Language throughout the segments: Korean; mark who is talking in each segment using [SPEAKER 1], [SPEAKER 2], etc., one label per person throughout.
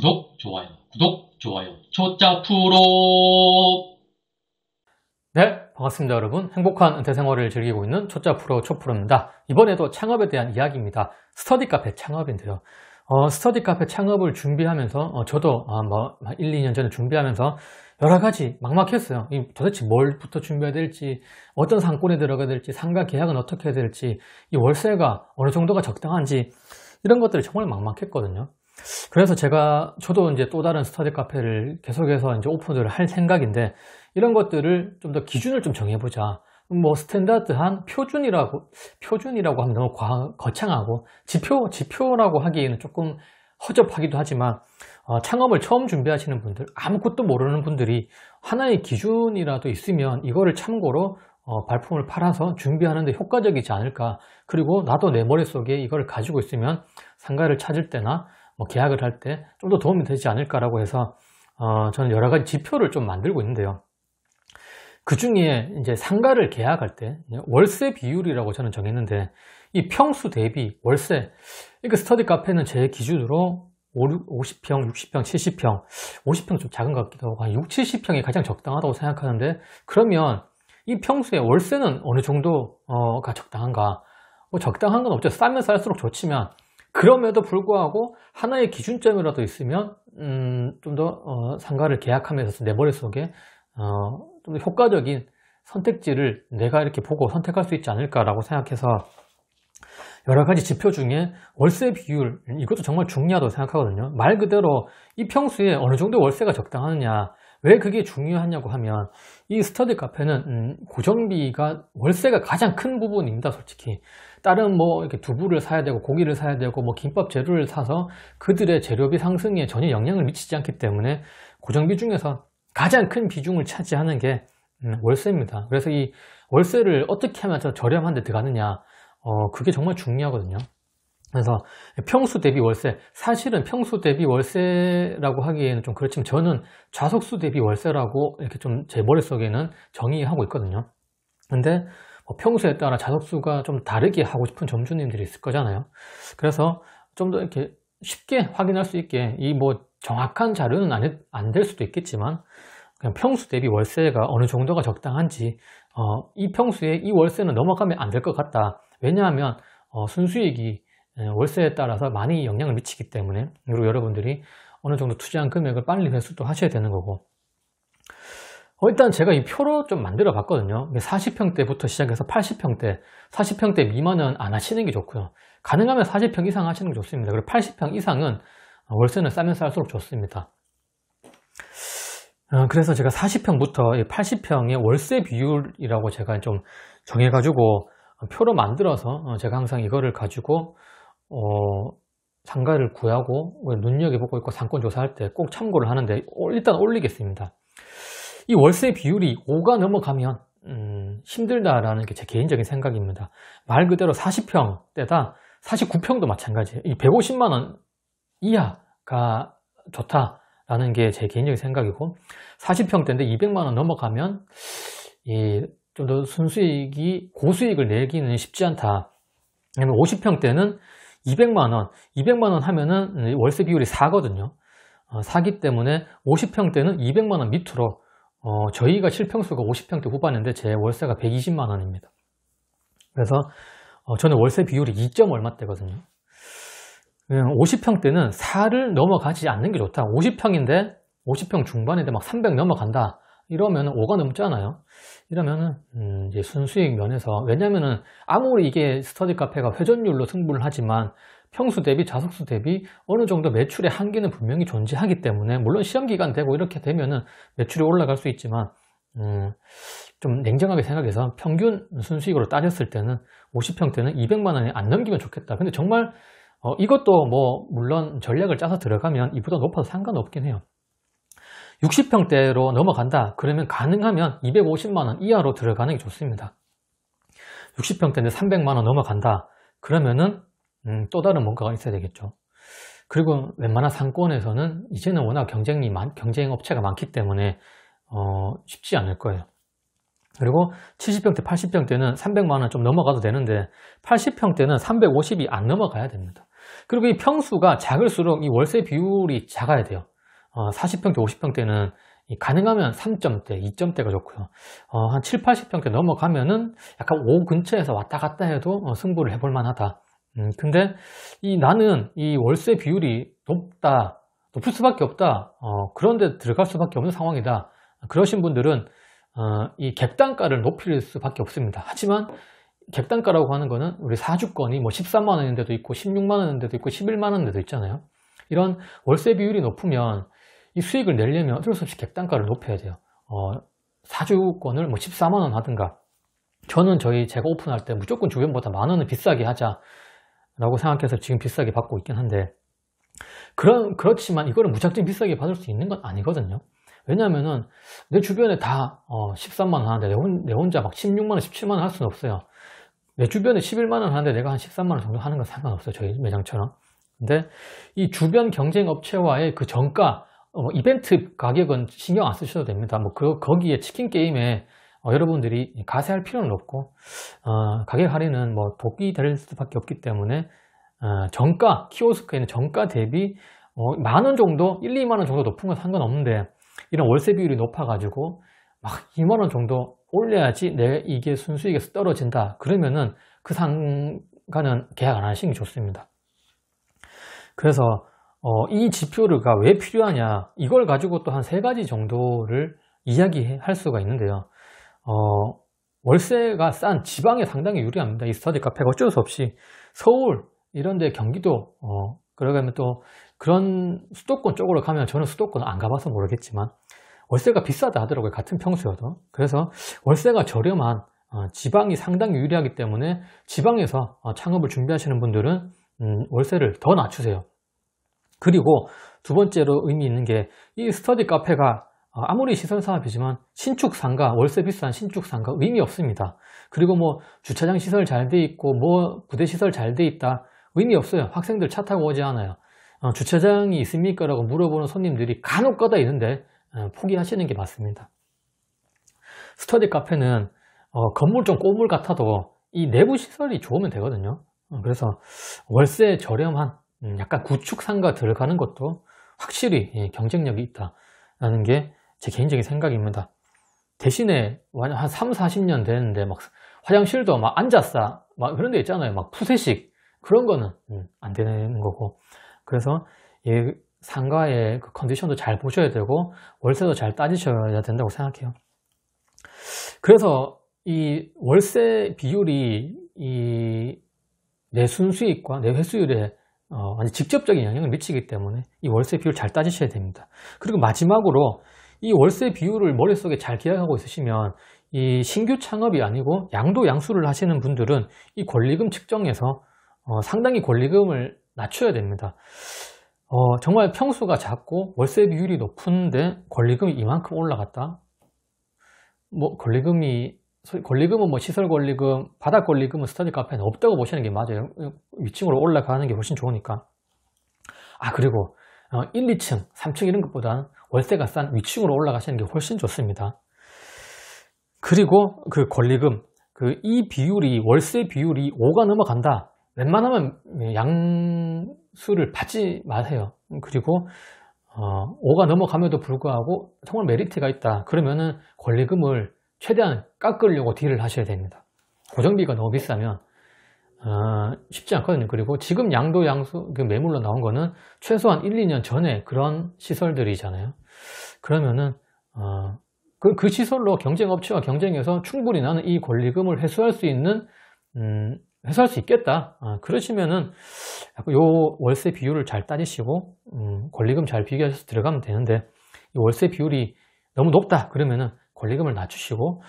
[SPEAKER 1] 구독, 좋아요, 초짜 프로.
[SPEAKER 2] 네, 반갑습니다 여러분. 행복한 은퇴 생활을 즐기고 있는 초짜 프로 초프로입니다. 이번에도 창업에 대한 이야기입니다. 스터디 카페 창업인데요. 스터디 카페 창업을 준비하면서 저도 1, 2년 전에 준비하면서 여러 가지 막막했어요. 도대체 뭘부터 준비해야 될지, 어떤 상권에 들어가야 될지, 상가 계약은 어떻게 해야 될지, 이 월세가 어느 정도가 적당한지, 이런 것들이 정말 막막했거든요. 그래서 저도 이제 또 다른 스터디 카페를 계속해서 이제 오픈을 할 생각인데, 이런 것들을 좀 더 기준을 좀 정해보자. 뭐 스탠다드한 표준이라고 하면 너무 거창하고 지표라고 하기에는 조금 허접하기도 하지만, 창업을 처음 준비하시는 분들, 아무것도 모르는 분들이 하나의 기준이라도 있으면 이거를 참고로 발품을 팔아서 준비하는데 효과적이지 않을까. 그리고 나도 내 머릿속에 이걸 가지고 있으면 상가를 찾을 때나 뭐 계약을 할 때 좀 더 도움이 되지 않을까라고 해서 저는 여러 가지 지표를 좀 만들고 있는데요. 그 중에 이제 상가를 계약할 때 월세 비율이라고 저는 정했는데, 이 평수 대비 월세, 그러니까 스터디 카페는 제 기준으로 50평, 60평, 70평, 50평 좀 작은 것 같기도 하고 한 6, 70평이 가장 적당하다고 생각하는데, 그러면 이 평수의 월세는 어느 정도가 적당한가? 뭐 적당한 건 없죠. 싸면 쌀수록 좋지만, 그럼에도 불구하고 하나의 기준점이라도 있으면 좀 더 상가를 계약하면서 내 머릿속에 좀 더 효과적인 선택지를 내가 이렇게 보고 선택할 수 있지 않을까라고 생각해서 여러 가지 지표 중에 월세 비율, 이것도 정말 중요하다고 생각하거든요. 말 그대로 이 평수에 어느 정도 월세가 적당하느냐, 왜 그게 중요하냐고 하면, 이 스터디 카페는 고정비가, 월세가 가장 큰 부분입니다. 솔직히 다른 뭐 이렇게 두부를 사야 되고 고기를 사야 되고 뭐 김밥 재료를 사서 그들의 재료비 상승에 전혀 영향을 미치지 않기 때문에 고정비 중에서 가장 큰 비중을 차지하는 게 월세입니다. 그래서 이 월세를 어떻게 하면 더 저렴한 데 들어가느냐, 그게 정말 중요하거든요. 그래서 평수 대비 월세, 사실은 평수 대비 월세라고 하기에는 좀 그렇지만 저는 좌석수 대비 월세라고 이렇게 좀 제 머릿속에는 정의하고 있거든요. 근데 평수에 따라 좌석수가 좀 다르게 하고 싶은 점주님들이 있을 거잖아요. 그래서 좀 더 이렇게 쉽게 확인할 수 있게, 이 뭐 정확한 자료는 안 될 수도 있겠지만, 그냥 평수 대비 월세가 어느 정도가 적당한지, 이 평수에 이 월세는 넘어가면 안 될 것 같다. 왜냐하면 순수익이 월세에 따라서 많이 영향을 미치기 때문에, 그리고 여러분들이 어느 정도 투자한 금액을 빨리 회수도 하셔야 되는 거고. 일단 제가 이 표로 좀 만들어 봤거든요. 40평대부터 시작해서 80평대, 40평대 미만은 안 하시는 게 좋고요. 가능하면 40평 이상 하시는 게 좋습니다. 그리고 80평 이상은 월세는 싸면 쌀수록 좋습니다. 그래서 제가 40평부터 80평의 월세 비율이라고 제가 좀 정해가지고 표로 만들어서 제가 항상 이거를 가지고 상가를 구하고 눈여겨보고 있고 상권 조사할 때 꼭 참고를 하는데, 일단 올리겠습니다. 이 월세 비율이 5가 넘어가면 힘들다라는 게 제 개인적인 생각입니다. 말 그대로 40평대다 49평도 마찬가지예요. 이 150만 원 이하가 좋다라는 게 제 개인적인 생각이고, 40평대인데 200만 원 넘어가면 좀 더 순수익이, 고수익을 내기는 쉽지 않다. 왜냐면 50평대는 200만 원 하면은 월세 비율이 4거든요. 4기 때문에 50평대는 200만 원 밑으로, 저희가 실평수가 50평대 후반인데 제 월세가 120만 원입니다. 그래서 저는 월세 비율이 2점 얼마대거든요. 50평대는 4를 넘어가지 않는 게 좋다. 50평인데 50평 중반인데 막 300 넘어간다. 이러면 5가 넘잖아요. 이러면은 이제 순수익 면에서, 왜냐면은 아무리 이게 스터디 카페가 회전율로 승부를 하지만 평수 대비 좌석수 대비 어느 정도 매출의 한계는 분명히 존재하기 때문에, 물론 시험 기간 되고 이렇게 되면은 매출이 올라갈 수 있지만, 좀 냉정하게 생각해서 평균 순수익으로 따졌을 때는 50평대는 200만 원이 안 넘기면 좋겠다. 근데 정말 이것도 뭐 물론 전략을 짜서 들어가면 이보다 높아도 상관없긴 해요. 60평대로 넘어간다 그러면 가능하면 250만 원 이하로 들어가는 게 좋습니다. 60평대인데 300만 원 넘어간다 그러면은 또 다른 뭔가가 있어야 되겠죠. 그리고 웬만한 상권에서는 이제는 워낙 경쟁 업체가 많기 때문에 쉽지 않을 거예요. 그리고 70평대, 80평대는 300만 원 좀 넘어가도 되는데, 80평대는 350이 안 넘어가야 됩니다. 그리고 이 평수가 작을수록 이 월세 비율이 작아야 돼요. 40평대, 50평대는 가능하면 3점대, 2점대가 좋고요. 한 7, 80평대 넘어가면은 약간 5 근처에서 왔다 갔다 해도 승부를 해볼 만하다. 근데 나는 이 월세 비율이 높을 수밖에 없다. 그런데 들어갈 수밖에 없는 상황이다. 그러신 분들은 이 객단가를 높일 수밖에 없습니다. 하지만 객단가라고 하는 거는 우리 사주권이 뭐 13만 원인 데도 있고 16만 원인 데도 있고 11만 원인 데도 있잖아요. 이런 월세 비율이 높으면 이 수익을 내려면 어쩔 수 없이 객단가를 높여야 돼요. 사주권을 뭐 14만 원 하든가. 저는 제가 오픈할 때 무조건 주변보다 만 원은 비싸게 하자라고 생각해서 지금 비싸게 받고 있긴 한데, 그렇지만 이거를 무작정 비싸게 받을 수 있는 건 아니거든요. 왜냐면은 내 주변에 다 13만 원 하는데 내 혼자 막 16만 원, 17만 원 할 수는 없어요. 내 주변에 11만 원 하는데 내가 한 13만 원 정도 하는 건 상관없어요. 저희 매장처럼. 근데 이 주변 경쟁 업체와의 그 정가, 이벤트 가격은 신경 안 쓰셔도 됩니다. 뭐 거기에 치킨 게임에 여러분들이 가세할 필요는 없고, 가격 할인은 뭐 독이 될 수밖에 없기 때문에 정가, 키오스크에 있는 정가 대비 만 원 정도, 1, 2만 원 정도 높은 건 상관없는데, 이런 월세 비율이 높아가지고 막 2만 원 정도 올려야지 이게 순수익에서 떨어진다. 그러면은 그 상가는 계약 안 하시는 게 좋습니다. 그래서 이 지표가 왜 필요하냐, 이걸 가지고 또 한 3가지 정도를 이야기할 수가 있는데요. 월세가 싼 지방에 상당히 유리합니다. 이 스터디 카페가 어쩔 수 없이 서울 이런데, 경기도 그러면 또 그런 수도권 쪽으로 가면, 저는 수도권 안 가봐서 모르겠지만 월세가 비싸다 하더라고요. 같은 평수여도. 그래서 월세가 저렴한 지방이 상당히 유리하기 때문에 지방에서 창업을 준비하시는 분들은 월세를 더 낮추세요. 그리고 두 번째로 의미 있는 게, 이 스터디 카페가 아무리 시설 사업이지만 신축 상가, 월세 비싼 신축 상가 의미 없습니다. 그리고 뭐 주차장 시설 잘 돼 있고 뭐 부대 시설 잘 돼 있다, 의미 없어요. 학생들 차 타고 오지 않아요. 주차장이 있습니까? 라고 물어보는 손님들이 간혹 가다 있는데 포기하시는 게 맞습니다. 스터디 카페는 건물 좀 꼬물 같아도 이 내부 시설이 좋으면 되거든요. 그래서 월세 저렴한 약간 구축 상가 들어가는 것도 확실히 경쟁력이 있다라는 게 제 개인적인 생각입니다. 대신에 한 3, 40년 되는데 막 화장실도 막 앉았어 막 그런 데 있잖아요. 막 푸세식, 그런 거는 안 되는 거고. 그래서 상가의 그 컨디션도 잘 보셔야 되고 월세도 잘 따지셔야 된다고 생각해요. 그래서 이 월세 비율이 내 순수익과 내 회수율에 아주 직접적인 영향을 미치기 때문에 이 월세 비율 잘 따지셔야 됩니다. 그리고 마지막으로 이 월세 비율을 머릿속에 잘 기억하고 있으시면, 이 신규 창업이 아니고 양도 양수를 하시는 분들은 이 권리금 측정에서 상당히 권리금을 낮춰야 됩니다. 정말 평수가 작고 월세 비율이 높은데 권리금이 이만큼 올라갔다? 뭐 권리금은 뭐 시설 권리금, 바닥 권리금은 스터디 카페는 없다고 보시는 게 맞아요. 위층으로 올라가는 게 훨씬 좋으니까. 그리고 1, 2층, 3층 이런 것보다는 월세가 싼 위층으로 올라가시는 게 훨씬 좋습니다. 그리고 그 권리금, 이 비율이, 월세 비율이 5가 넘어간다, 웬만하면 양수를 받지 마세요. 그리고 5가 넘어감에도 불구하고 정말 메리트가 있다, 그러면은 권리금을 최대한 깎으려고 딜을 하셔야 됩니다. 고정비가 너무 비싸면 쉽지 않거든요. 그리고 지금 양도 양수 매물로 나온 거는 최소한 1, 2년 전에 그런 시설들이잖아요. 그러면은 그 시설로 경쟁업체와 경쟁해서 충분히 나는 이 권리금을 회수할 수 있겠다. 그러시면은 요 월세 비율을 잘 따지시고 권리금 잘 비교해서 들어가면 되는데, 이 월세 비율이 너무 높다 그러면은 권리금을 낮추시고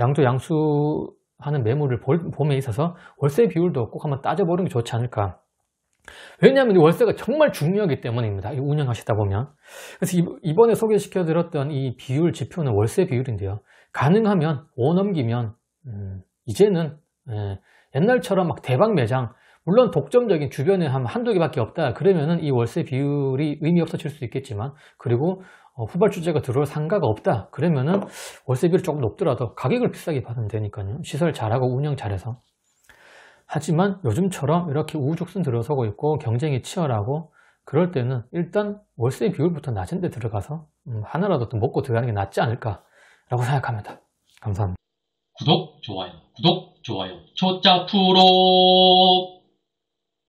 [SPEAKER 2] 양도 양수하는 매물을 봄에 있어서 월세 비율도 꼭 한번 따져보는 게 좋지 않을까. 왜냐하면 이 월세가 정말 중요하기 때문입니다. 운영하시다 보면. 그래서 이번에 소개시켜 드렸던 이 비율 지표는 월세 비율인데요, 가능하면 5 넘기면 이제는 옛날처럼 막 대박 매장, 물론 독점적인 주변에 한두 개밖에 없다 그러면은 이 월세 비율이 의미 없어질 수 있겠지만, 그리고 후발주제가 들어올 상가가 없다 그러면은 월세 비율이 조금 높더라도 가격을 비싸게 받으면 되니까요. 시설 잘하고 운영 잘해서. 하지만 요즘처럼 이렇게 우후죽순 들어서고 있고 경쟁이 치열하고 그럴 때는 일단 월세 비율부터 낮은 데 들어가서 하나라도 또 먹고 들어가는 게 낫지 않을까라고 생각합니다. 감사합니다.
[SPEAKER 1] 구독, 좋아요, 초짜 프로.